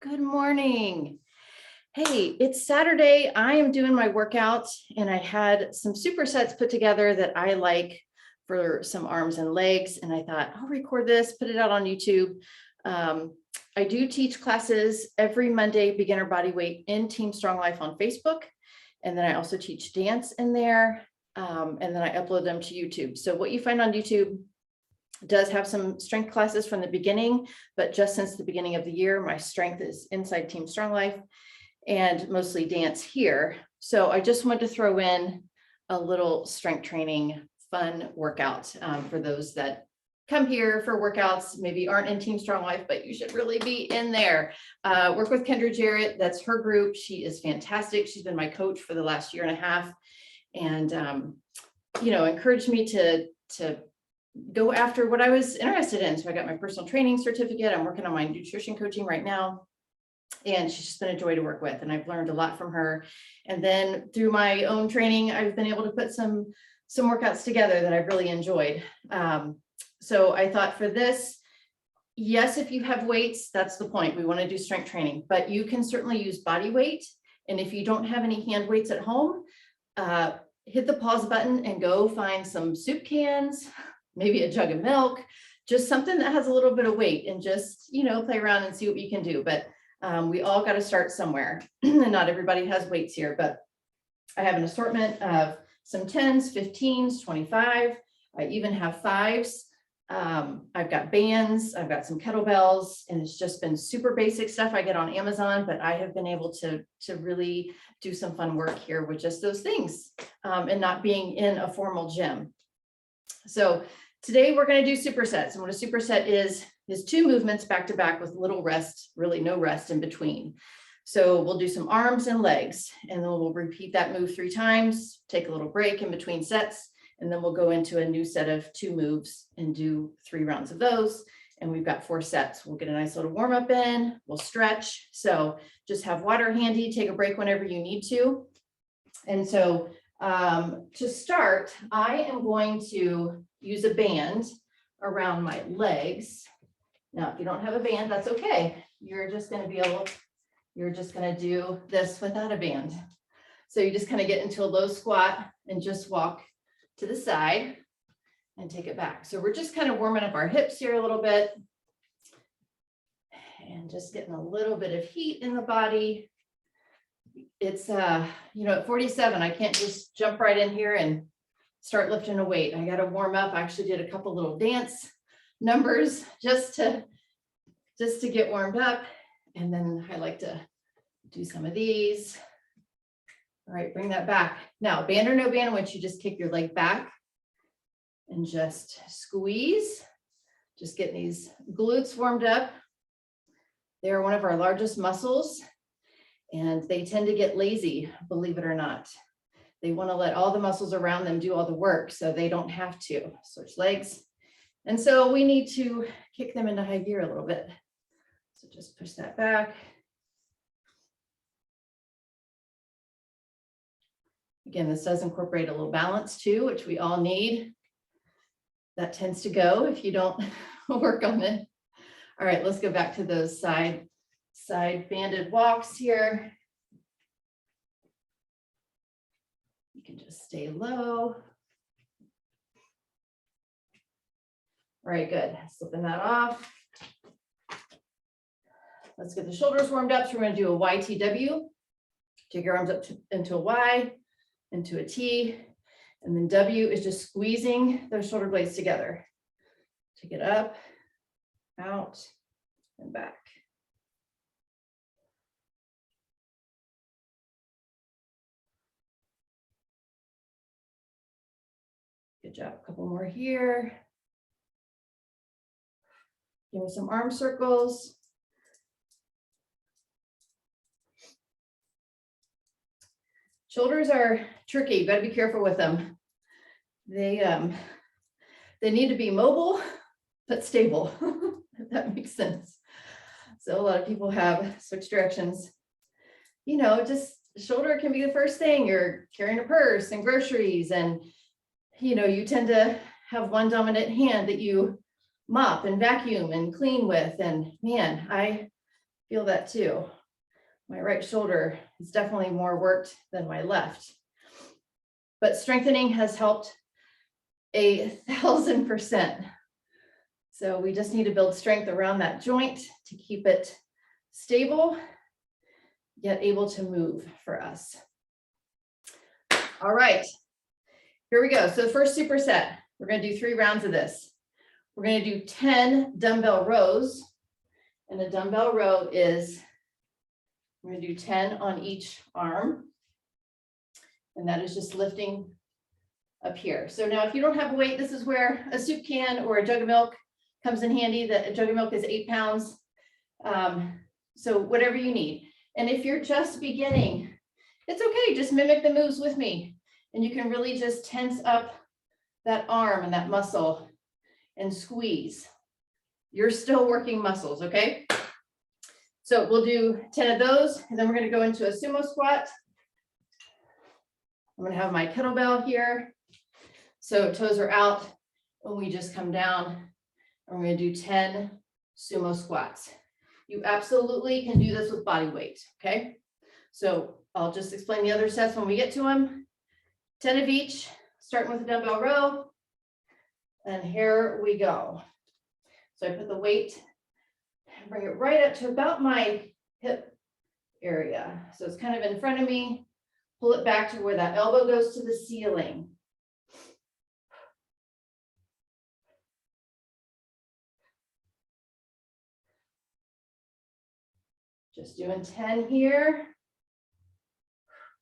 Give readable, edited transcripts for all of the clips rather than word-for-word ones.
Good morning. Hey, it's Saturday. I am doing my workout and I had some supersets put together that I like for some arms and legs. And I thought I'll record this, put it out on YouTube. I do teach classes every Monday, beginner body weight in Team Strong Life on Facebook. And then I also teach dance in there. And then I upload them to YouTube. So what you find on YouTube does have some strength classes from the beginning, but just since the beginning of the year, my strength is inside Team Strong Life and mostly dance here. So I just wanted to throw in a little strength training fun workout for those that come here for workouts, maybe aren't in Team Strong Life, but you should really be in there. Work with Kendra Jarrett, that's her group. She is fantastic. She's been my coach for the last year and a half and, encouraged me to go after what I was interested in. So I got my personal training certificate. I'm working on my nutrition coaching right now. And she's just been a joy to work with. And I've learned a lot from her. And then through my own training, I've been able to put some workouts together that I've really enjoyed. So I thought for this, yes, if you have weights, that's the point. We want to do strength training, but you can certainly use body weight. And if you don't have any hand weights at home, hit the pause button and go find some soup cans, maybe a jug of milk, just something that has a little bit of weight and just, play around and see what you can do. But we all got to start somewhere. And not everybody has weights here, but I have an assortment of some 10s, 15s, 25. I even have 5s. I've got bands, I've got some kettlebells, and it's just been super basic stuff I get on Amazon, but I have been able to really do some fun work here with just those things and not being in a formal gym. So today we're going to do supersets, and what a superset is 2 movements back to back with little rest, really no rest in between. So we'll do some arms and legs, and then we'll repeat that move 3 times, take a little break in between sets, and then we'll go into a new set of 2 moves and do 3 rounds of those. And we've got 4 sets. We'll get a nice little warm up in, we'll stretch. So just have water handy, take a break whenever you need to. And so to start, I am going to use a band around my legs. Now, if you don't have a band, that's okay. You're just going to do this without a band. So you just kind of get into a low squat and just walk to the side and take it back. So we're just kind of warming up our hips here a little bit and just getting a little bit of heat in the body. It's, at 47, I can't just jump right in here and start lifting a weight. I got to warm up. I actually did a couple little dance numbers just to get warmed up. And then I like to do some of these. All right, bring that back. Now, band or no band, I want you to just kick your leg back and just squeeze. Just getting these glutes warmed up. They're one of our largest muscles, and they tend to get lazy, believe it or not. They want to let all the muscles around them do all the work, so they don't have to. Switch legs. And so we need to kick them into high gear a little bit. So just push that back. Again, this does incorporate a little balance too, which we all need. That tends to go if you don't work on it. All right, let's go back to those side banded walks here. You can just stay low. All right, good. Slipping that off. Let's get the shoulders warmed up. So we're going to do a YTW. Take your arms up into a Y, into a T, and then W is just squeezing those shoulder blades together. Take it up, out, and back. Good job. A couple more here. Give me some arm circles. Shoulders are tricky. You've got to be careful with them. They need to be mobile, but stable, if that makes sense. So a lot of people have switch directions. Just shoulder can be the first thing. You're carrying a purse and groceries, and you tend to have one dominant hand that you mop and vacuum and clean with. And man, I feel that too. My right shoulder is definitely more worked than my left. But strengthening has helped 1,000%. So we just need to build strength around that joint to keep it stable, yet able to move for us. All right, here we go. So the first superset, we're going to do 3 rounds of this. We're going to do 10 dumbbell rows. And a dumbbell row is, we're going to do 10 on each arm. And that is just lifting up here. So now if you don't have a weight, this is where a soup can or a jug of milk comes in handy. A jug of milk is 8 pounds. So whatever you need. And if you're just beginning, it's okay. Just mimic the moves with me. And you can really just tense up that arm and that muscle and squeeze. You're still working muscles, okay? So we'll do 10 of those, and then we're going to go into a sumo squat. I'm going to have my kettlebell here. So toes are out, and we just come down, and we're going to do 10 sumo squats. You absolutely can do this with body weight, okay? So I'll just explain the other sets when we get to them. 10 of each, starting with a dumbbell row. And here we go. So I put the weight, bring it right up to about my hip area. So it's kind of in front of me. Pull it back to where that elbow goes to the ceiling. Just doing 10 here.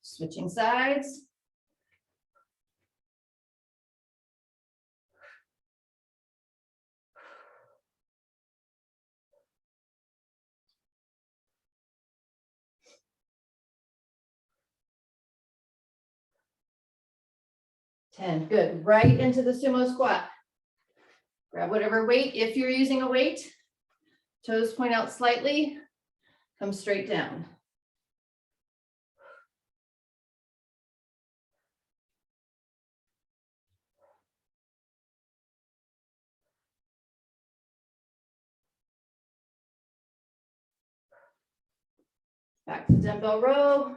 Switching sides. Good. Right into the sumo squat. Grab whatever weight. If you're using a weight, toes point out slightly, come straight down. Back to dumbbell row.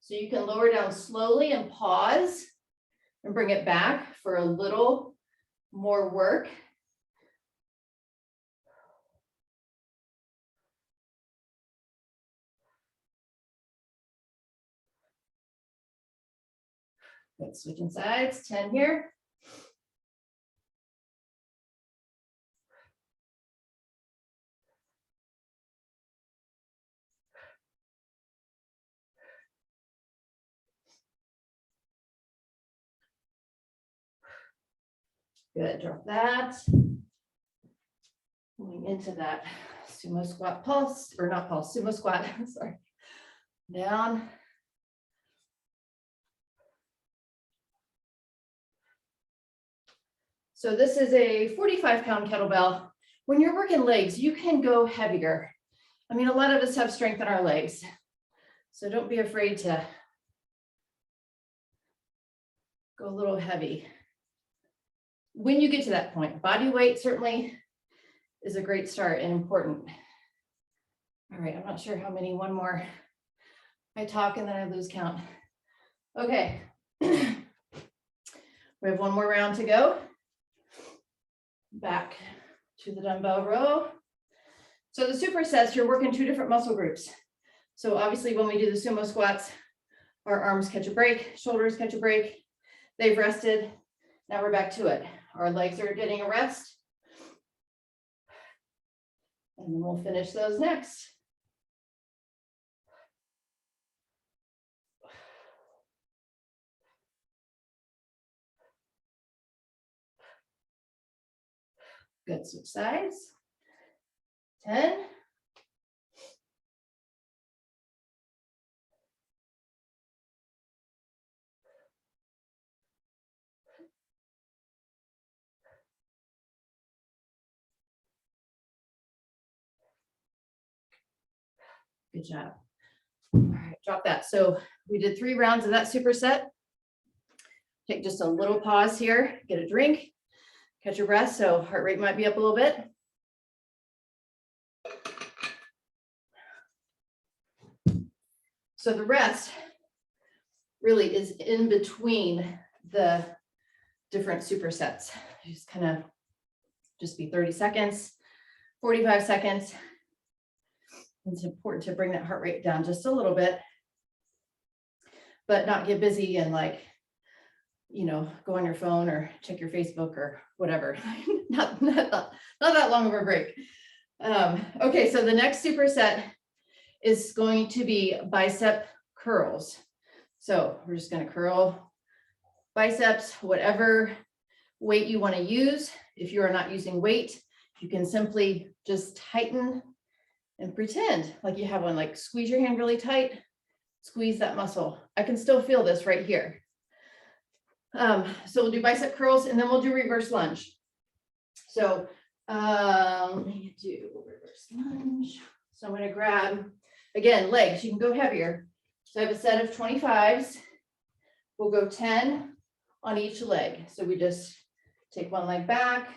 So you can lower down slowly and pause and bring it back for a little more work. Good, switching sides, 10 here. Good, drop that. Moving into that sumo squat pulse, or not pulse, sumo squat, sorry. Down. So this is a 45-pound kettlebell. When you're working legs, you can go heavier. I mean, a lot of us have strength in our legs, so don't be afraid to go a little heavy. When you get to that point, body weight certainly is a great start and important. All right, I'm not sure how many, one more. I talk and then I lose count. Okay, we have one more round to go. Back to the dumbbell row. So the supersets, you're working 2 different muscle groups. So obviously when we do the sumo squats, our arms catch a break, shoulders catch a break. They've rested. Now we're back to it. Our legs are getting a rest. And then we'll finish those next. Good, switch sides. 10. Good job. All right, drop that. So we did 3 rounds of that superset. Take just a little pause here, get a drink, catch your breath. So heart rate might be up a little bit. So the rest really is in between the different supersets. Just kind of just be 30 seconds, 45 seconds. It's important to bring that heart rate down just a little bit, but not get busy and like, you know, go on your phone or check your Facebook or whatever. not that long of a break. Okay, so the next superset is going to be bicep curls. So we're just going to curl biceps, whatever weight you want to use. If you are not using weight, you can simply just tighten and pretend like you have one, like squeeze your hand really tight, squeeze that muscle. I can still feel this right here. So we'll do bicep curls and then we'll do reverse lunge. So let me do reverse lunge. So I'm going to grab, again, legs, you can go heavier. So I have a set of 25s. We'll go 10 on each leg. So we just take one leg back,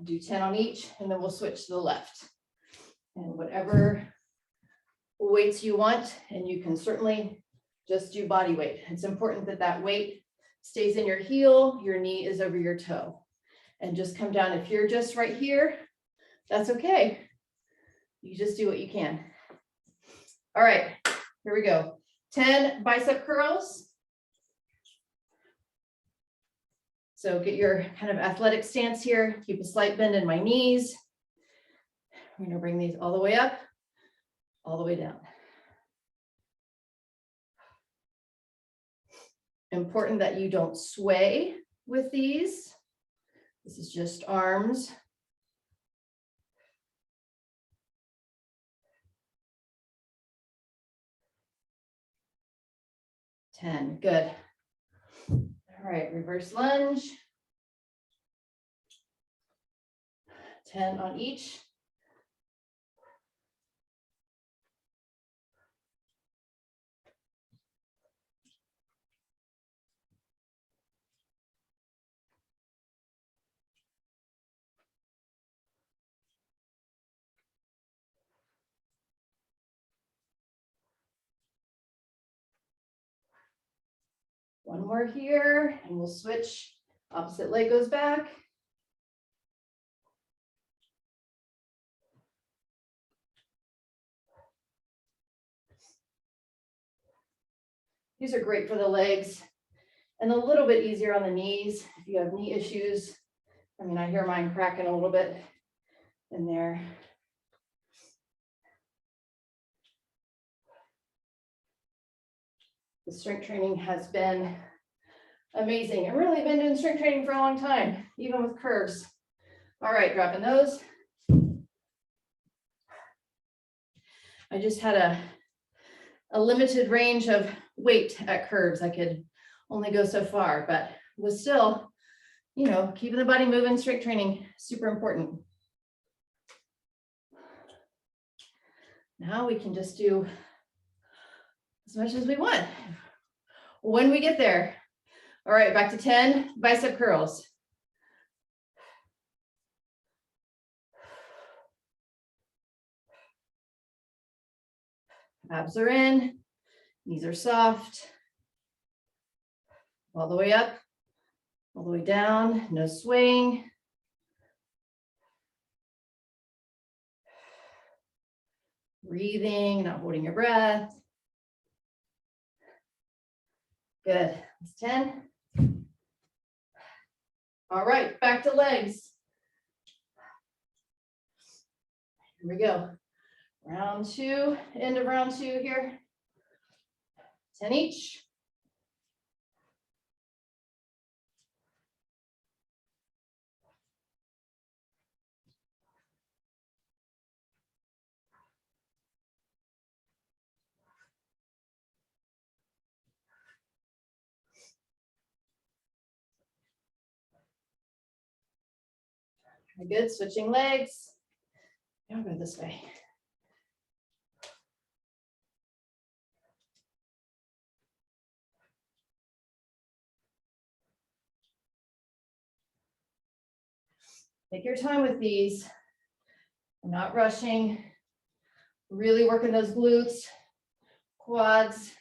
do 10 on each, and then we'll switch to the left. And whatever weights you want, and you can certainly just do body weight. It's important that that weight stays in your heel, your knee is over your toe. And just come down. If you're just right here, that's okay. You just do what you can. All right, here we go. 10 bicep curls. So get your kind of athletic stance here. Keep a slight bend in my knees. We're going to bring these all the way up, all the way down. Important that you don't sway with these. This is just arms. Ten, good. All right, reverse lunge. 10 on each. One more here, and we'll switch. Opposite leg goes back. These are great for the legs and a little bit easier on the knees. If you have knee issues, I mean, I hear mine cracking a little bit in there. The strength training has been amazing. I've really been doing strength training for a long time, even with curves. All right, dropping those. I just had a limited range of weight at curves. I could only go so far, but was still, you know, keeping the body moving, strength training, super important. Now we can just do as much as we want when we get there. All right, back to 10 bicep curls. Abs are in, knees are soft. All the way up, all the way down, no swaying. Breathing, not holding your breath. Good, that's 10. All right, back to legs. Here we go. Round 2, end of round 2 here. 10 each. Good, switching legs. I'll go this way. Take your time with these. I'm not rushing. Really working those glutes, quads.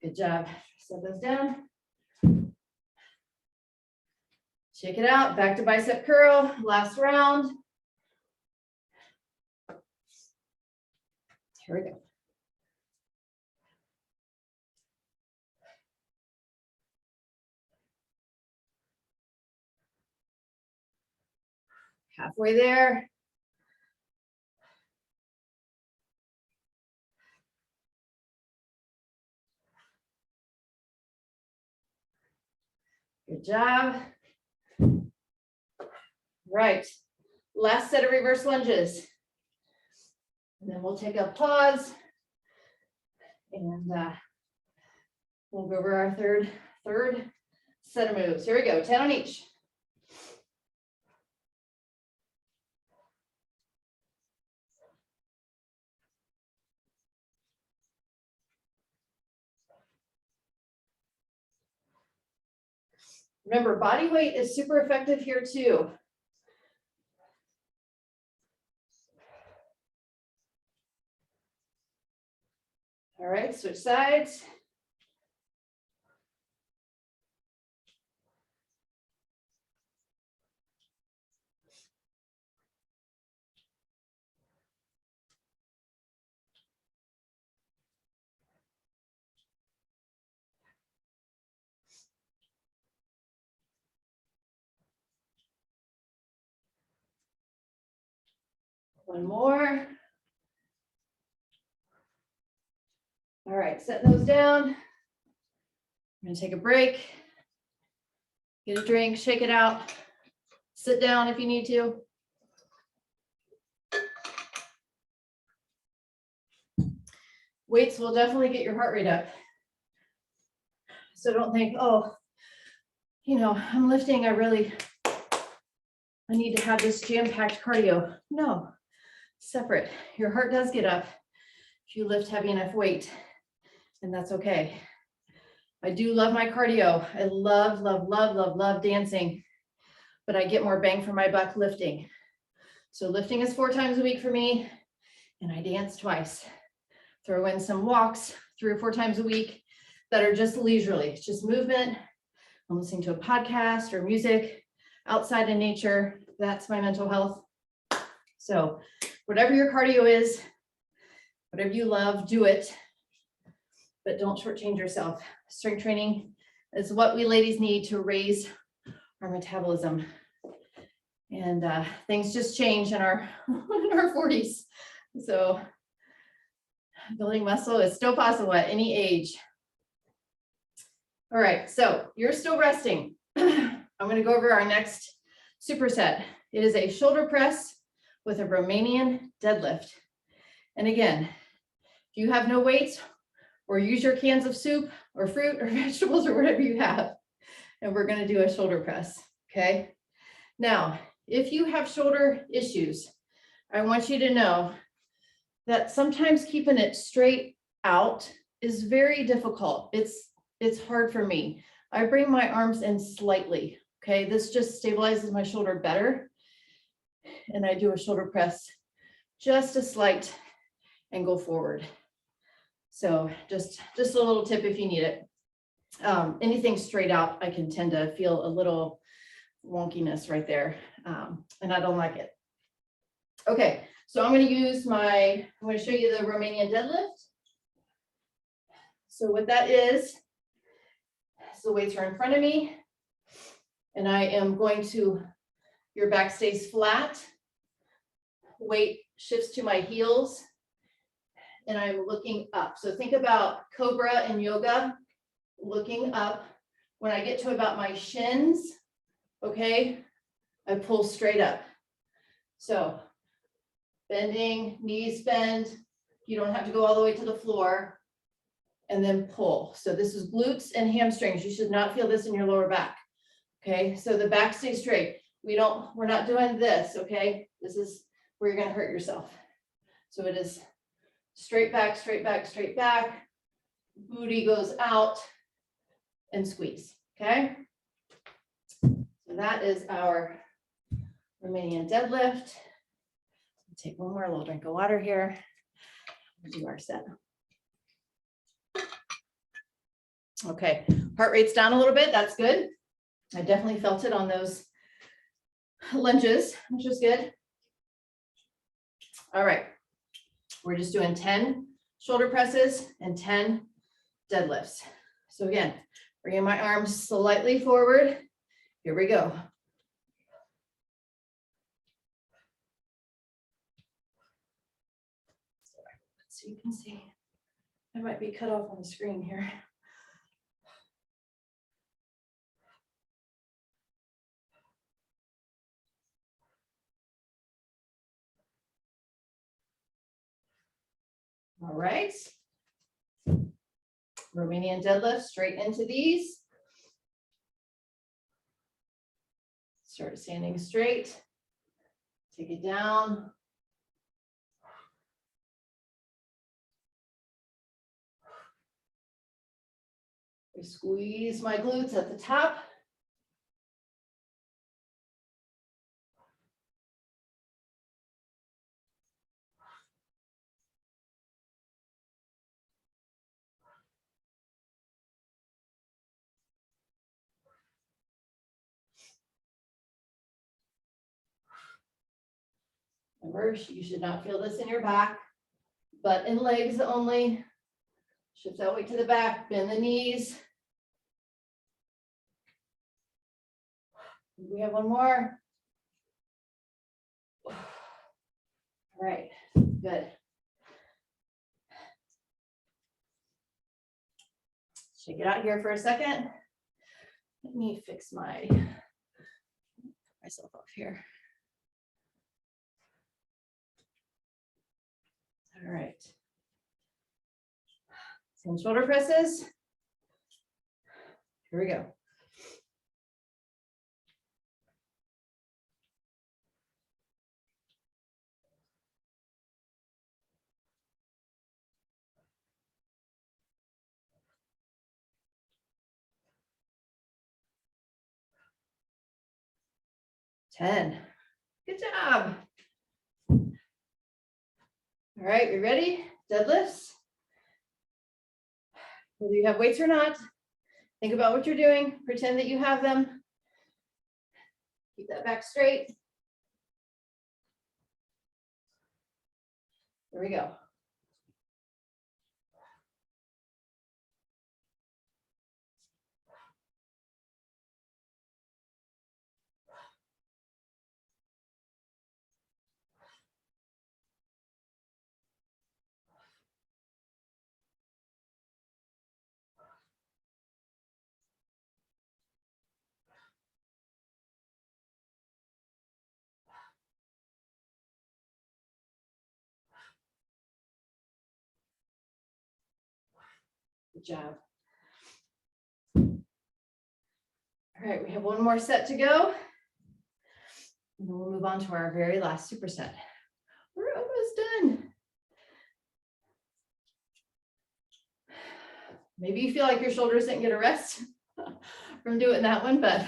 Good job. Set those down. Shake it out. Back to bicep curl. Last round. Here we go. Halfway there. Good job. Right. Last set of reverse lunges. And then we'll take a pause. And we'll go over our third set of moves. Here we go, 10 on each. Remember, body weight is super effective here too. All right, switch sides. One more. All right, setting those down. I'm gonna take a break. Get a drink, shake it out. Sit down if you need to. Weights will definitely get your heart rate up. So don't think, oh, you know, I'm lifting, I need to have this jam-packed cardio. No, separate. Your heart does get up if you lift heavy enough weight, and that's okay. I do love my cardio. I love, love, love, love, love dancing, but I get more bang for my buck lifting. So lifting is 4 times a week for me, and I dance twice. Throw in some walks 3 or 4 times a week that are just leisurely. It's just movement. I'm listening to a podcast or music outside in nature. That's my mental health. So whatever your cardio is, whatever you love, do it, but don't shortchange yourself. Strength training is what we ladies need to raise our metabolism. And things just change in our 40s. So building muscle is still possible at any age. All right, so you're still resting. I'm going to go over our next superset. It is a shoulder press with a Romanian deadlift. And again, if you have no weights, or use your cans of soup or fruit or vegetables or whatever you have, and we're going to do a shoulder press, okay? Now, if you have shoulder issues, I want you to know that sometimes keeping it straight out is very difficult. It's hard for me. I bring my arms in slightly, okay? This just stabilizes my shoulder better. And I do a shoulder press, just a slight angle forward. So just a little tip if you need it. Anything straight out, I can tend to feel a little wonkiness right there. And I don't like it. Okay, so I'm going to show you the Romanian deadlift. So what that is the weights are in front of me, and I am going to, your back stays flat, weight shifts to my heels, and I'm looking up. So think about cobra in yoga, looking up. When I get to about my shins, okay, I pull straight up. So bending, knees bend. You don't have to go all the way to the floor. And then pull. So this is glutes and hamstrings. You should not feel this in your lower back. Okay, so the back stays straight. We're not doing this, okay? This is where you're gonna hurt yourself. So it is straight back, straight back, straight back. Booty goes out and squeeze, okay? So that is our Romanian deadlift. Take one more little drink of water here. We'll do our set. Okay, heart rate's down a little bit, that's good. I definitely felt it on those lunges, which was good. All right, we're just doing 10 shoulder presses and 10 deadlifts. So again, bringing my arms slightly forward. Here we go. So you can see, I might be cut off on the screen here. All right. Romanian deadlift, straight into these. Start standing straight. Take it down. I squeeze my glutes at the top. Remember, you should not feel this in your back, but in legs only. Shift that weight to the back, bend the knees. We have one more. All right, good. Shake it out here for a second. Let me fix myself off here. All right. Some shoulder presses. Here we go. Ten. Good job. All right, you ready? Deadlifts. Whether you have weights or not, think about what you're doing. Pretend that you have them. Keep that back straight. There we go. Good job. All right, we have one more set to go. And then we'll move on to our very last superset. We're almost done. Maybe you feel like your shoulders didn't get a rest from doing that one, but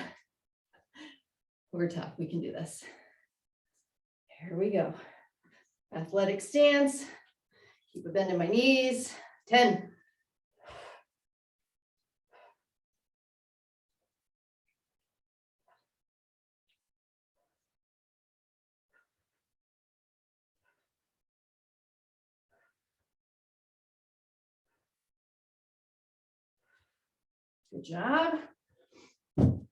we're tough. We can do this. Here we go. Athletic stance. Keep a bend in my knees. 10. Good job. All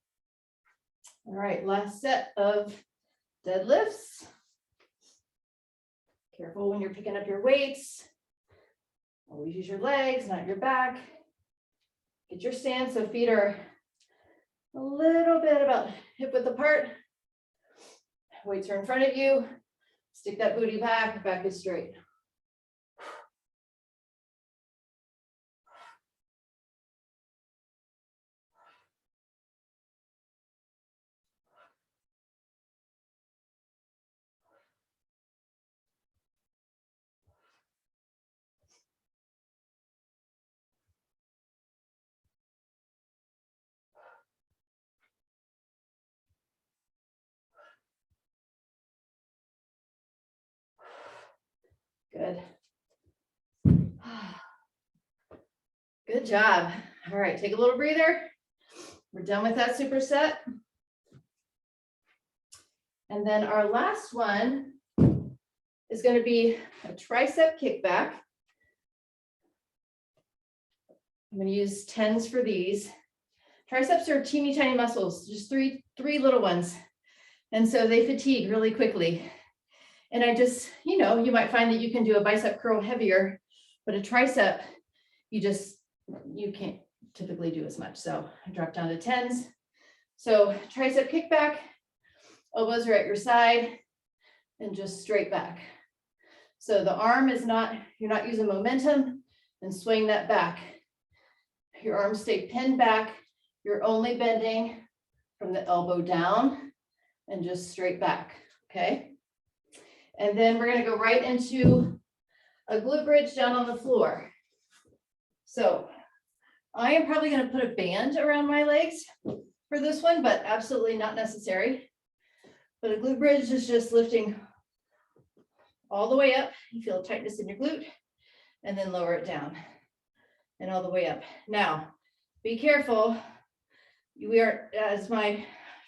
right, last set of deadlifts. Careful when you're picking up your weights. Always use your legs, not your back. Get your stance so feet are a little bit about hip width apart. Weights are in front of you. Stick that booty back, back is straight. Good. Good job. All right, take a little breather. We're done with that superset. And then our last one is going to be a tricep kickback. I'm going to use 10s for these. Triceps are teeny tiny muscles, just three little ones. And so they fatigue really quickly. And I just, you might find that you can do a bicep curl heavier, but a tricep, you can't typically do as much. So I drop down to 10s. So tricep kickback, elbows are at your side and just straight back. So the arm is not, you're not using momentum and swing that back. Your arms stay pinned back. You're only bending from the elbow down and just straight back, okay? And then we're gonna go right into a glute bridge down on the floor. So I am probably gonna put a band around my legs for this one, but absolutely not necessary. But a glute bridge is just lifting all the way up. You feel tightness in your glute, and then lower it down and all the way up. Now, be careful. We are, as my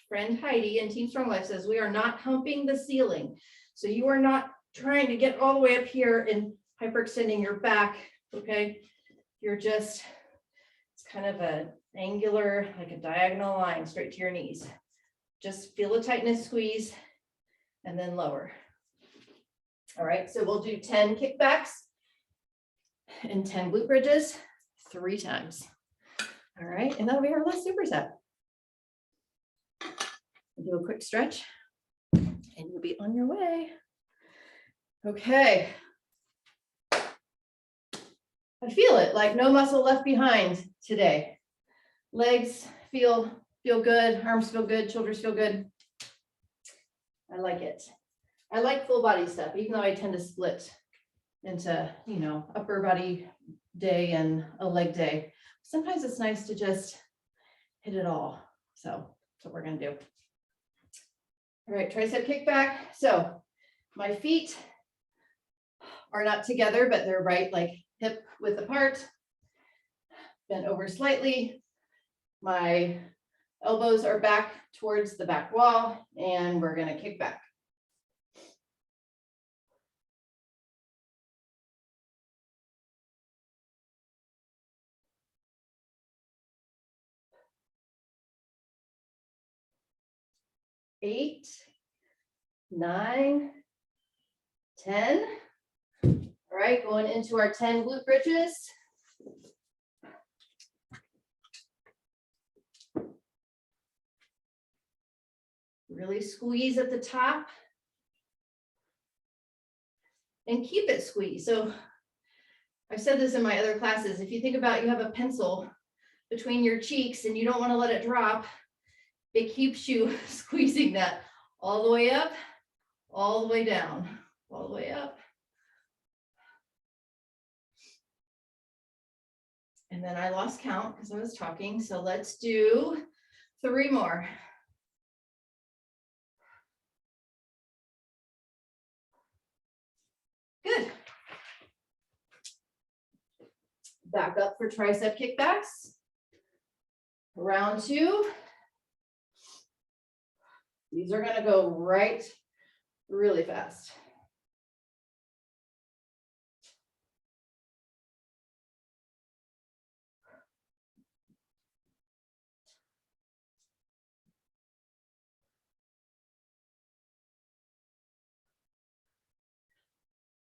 friend Heidi in Team Strong Life says, we are not humping the ceiling. So you are not trying to get all the way up here and hyperextending your back, okay? You're just, it's kind of an angular, like a diagonal line straight to your knees. Just feel the tightness, squeeze, and then lower. All right, so we'll do 10 kickbacks and 10 glute bridges 3 times. All right, and that'll be our last superset. Do a quick stretch and you'll be on your way. Okay. I feel it, like no muscle left behind today. Legs feel good, arms feel good, shoulders feel good. I like it. I like full body stuff, even though I tend to split into, upper body day and a leg day. Sometimes it's nice to just hit it all. So that's what we're going to do. All right, tricep kickback. So my feet are not together, but they're right, like hip width apart. Bent over slightly. My elbows are back towards the back wall, and we're going to kick back. Eight, 9, 10. All right, going into our 10 glute bridges. Really squeeze at the top and keep it squeezed. So I've said this in my other classes. If you think about, you have a pencil between your cheeks and you don't want to let it drop, it keeps you squeezing that all the way up, all the way down, all the way up. And then I lost count because I was talking. So let's do 3 more. Good. Back up for tricep kickbacks. Round 2. These are going to go right really fast.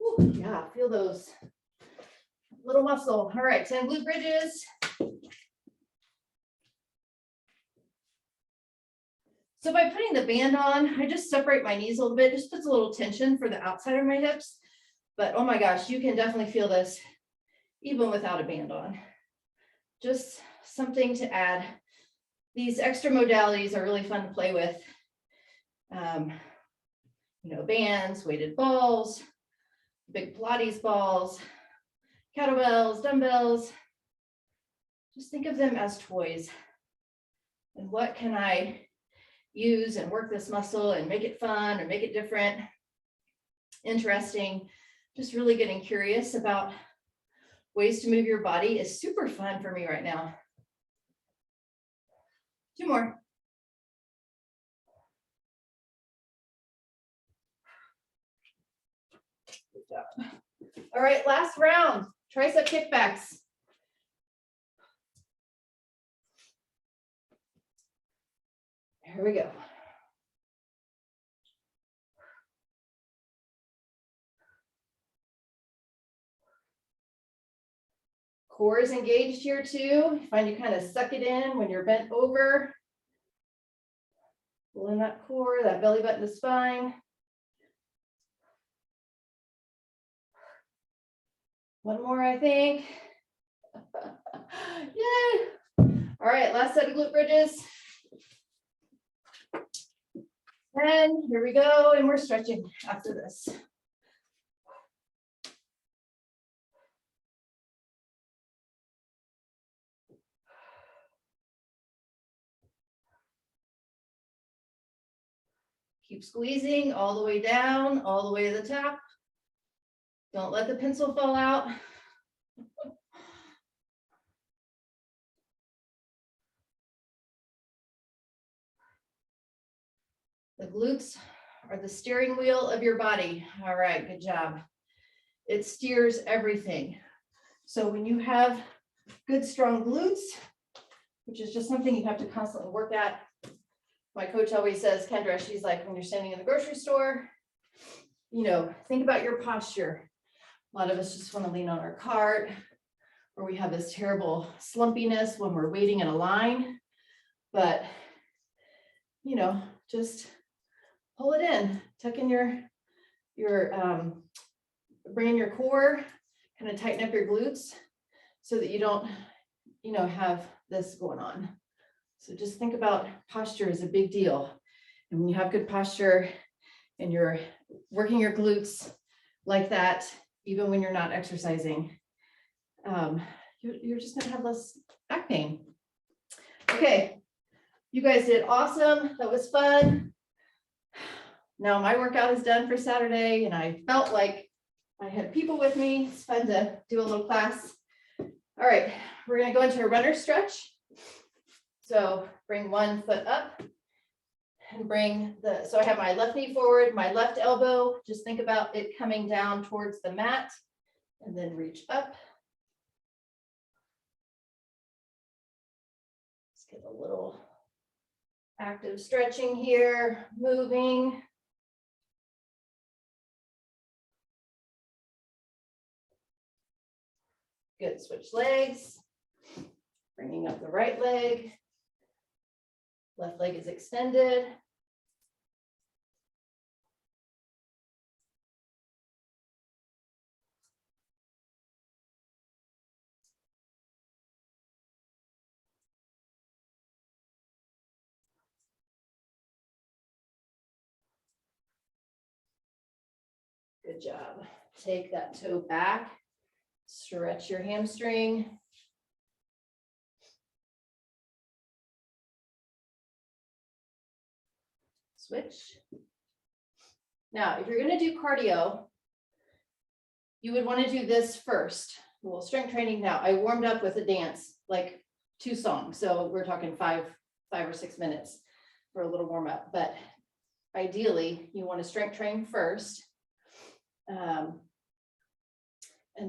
Ooh, yeah, feel those little muscle. All right, 10 glute bridges. So by putting the band on, I just separate my knees a little bit, just puts a little tension for the outside of my hips. But oh my gosh, you can definitely feel this even without a band on. Just something to add. These extra modalities are really fun to play with. Bands, weighted balls, big Pilates balls, kettlebells, dumbbells. Just think of them as toys. And what can I use and work this muscle and make it fun or make it different, interesting? just really getting curious about ways to move your body is super fun for me right now. 2 more. Good job. All right, last round, tricep kickbacks. Here we go. Core is engaged here too. You find you kind of suck it in when you're bent over. Pull in that core, that belly button to spine. One more, I think. Yay. All right, last set of glute bridges. And here we go, and we're stretching after this. Keep squeezing all the way down, all the way to the top. Don't let the pencil fall out. The glutes are the steering wheel of your body. All right, good job. It steers everything. So when you have good, strong glutes, which is just something you have to constantly work at. My coach always says, Kendra, she's like, when you're standing in the grocery store, you know, think about your posture. A lot of us just want to lean on our cart, or we have this terrible slumpiness when we're waiting in a line. But, you know, just pull it in, tuck in bring in your core, kind of tighten up your glutes so that you don't, you know, have this going on. So just think about posture is a big deal. And when you have good posture and you're working your glutes like that, even when you're not exercising, you're just gonna have less back pain. Okay, you guys did awesome. That was fun. Now my workout is done for Saturday and I felt like I had people with me. It's fun to do a little class. All right, we're gonna go into a runner stretch. So bring one foot up and so I have my left knee forward, my left elbow, just think about it coming down towards the mat and then reach up. Let's get a little active stretching here, moving. Good, switch legs, bringing up the right leg. Left leg is extended. Good job. Take that toe back, stretch your hamstring. Switch. Now, if you're going to do cardio, you would want to do this first. Well, strength training now. I warmed up with a dance, like 2 songs. So we're talking 5 or 6 minutes for a little warm up. But ideally, you want to strength train first. And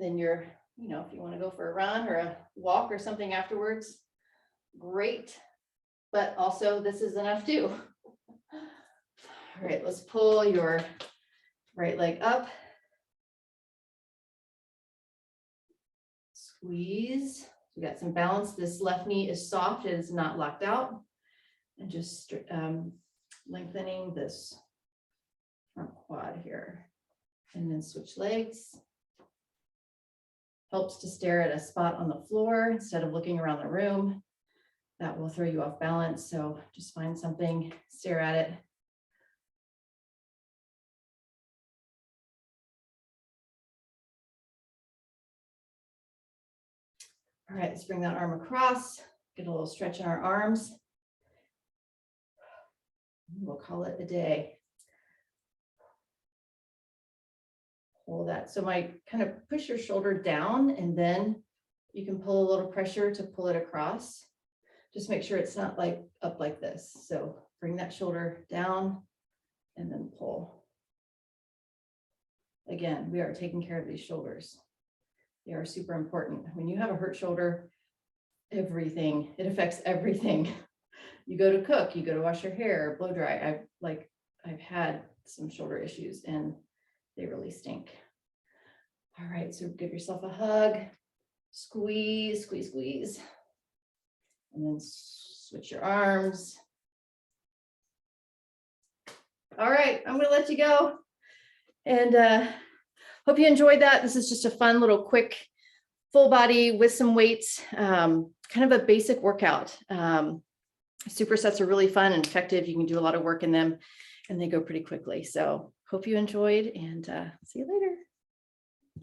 then you're, you know, if you want to go for a run or a walk or something afterwards, great. But also this is enough too. All right, let's pull your right leg up. Squeeze. We got some balance. This left knee is soft. It is not locked out. And just lengthening this front quad here. And then switch legs. Helps to stare at a spot on the floor instead of looking around the room. That will throw you off balance. So just find something, stare at it. All right, let's bring that arm across, get a little stretch in our arms. We'll call it a day. pull that. So my kind of push your shoulder down, and then you can pull a little pressure to pull it across. Just make sure it's not like up like this. So bring that shoulder down and then pull. Again, we are taking care of these shoulders. They are super important. When you have a hurt shoulder, everything, it affects everything. You go to cook, you go to wash your hair, blow dry. I've had some shoulder issues and they really stink. All right, so give yourself a hug, squeeze, squeeze, squeeze, and then switch your arms. All right, I'm gonna let you go. And hope you enjoyed that. This is just a fun little quick full body with some weights, kind of a basic workout. Supersets are really fun and effective. You can do a lot of work in them and they go pretty quickly. So hope you enjoyed, and see you later.